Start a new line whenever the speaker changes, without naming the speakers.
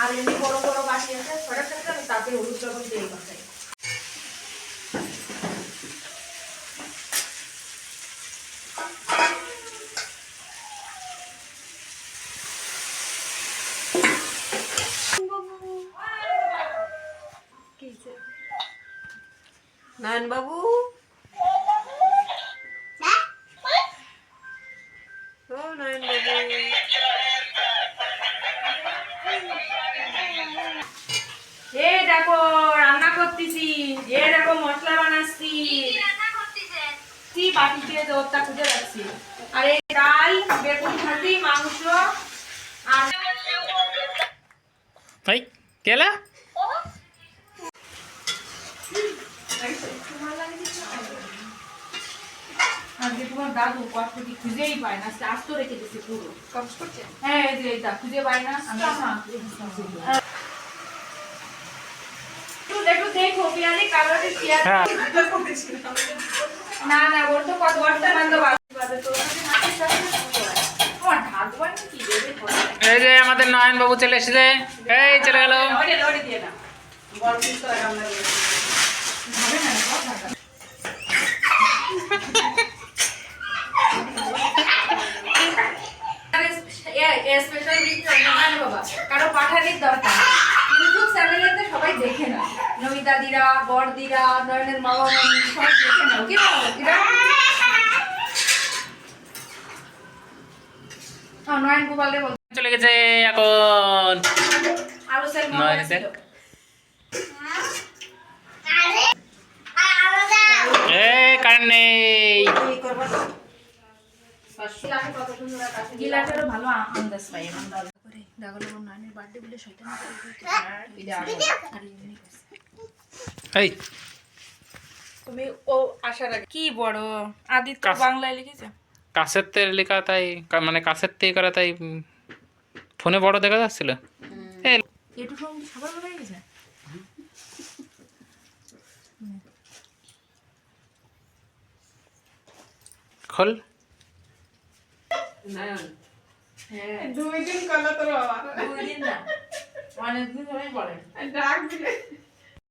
আর এমনি বড় বড় বাটি আছে ছড়া থাকতে আমি তাতে হলুদ লবণ দিয়ে মাখাই। নয়ন বাবু ও নয়ন বাবু এ দেখো রান্না করতেছি, এ দেখো মশলা বানাচ্ছি, কি বাটি দিয়ে দোরটা খুঁজে রাখছি। আর এই ডাল, বেগুন ভাজি, মাংস আর
এই কেলা
আজকে তোমার দাদু কষ্টটি খুঁজেই পায় না, আস্ত রেখে দিচ্ছে পুরো। হ্যাঁ এই যে এটা খুঁজে পায় না। একটু দেখো পিয়ালি কালোটি শেয়ার না না ওর তো কত বড়টা বান্ধব আসবে তো আমার ঢাক বানি কি দেবে।
এই যে আমাদের নয়ন বাবু চলে এসেছে, এই চলে গেল।
ওরে লড়ি দিয়ে না বল পিস করে আমরা ভাবে না কথা স্পেশাল ভিডিও না বাবা কারো পাঠানোর দরকার ইউটিউব চ্যানেলেতে সবাই দেখে না, নমিতাদিরা বড়দিরা নয়নের মা বাবা সবাই দেখে নাও কি বলো এরা নয়ন গোপালের
চলে গেছে এখন
আলু সেল
নয়ন সেল। এই কারেন্ট নেই।
গিলাটারও ভালো আন্দাজ পাই আমরা করে দেখো না নয়নের বার্থডে বলে শয়তানি
এই
তুমি ও আসার আগে কি বড় আদিত্য বাংলায় লিখেছে
কাছের থেকে লেখা তাই মানে কাছের থেকে করা তাই ফোনে বড় দেখা যাচ্ছিল।
একটু সঙ্গে সবার বলে গেছে
খোল
নয়ন হ্যাঁ 2 দিন কল তোর বাবা 2 দিন না অনেক দিন ধরে বলে ডাক দিলে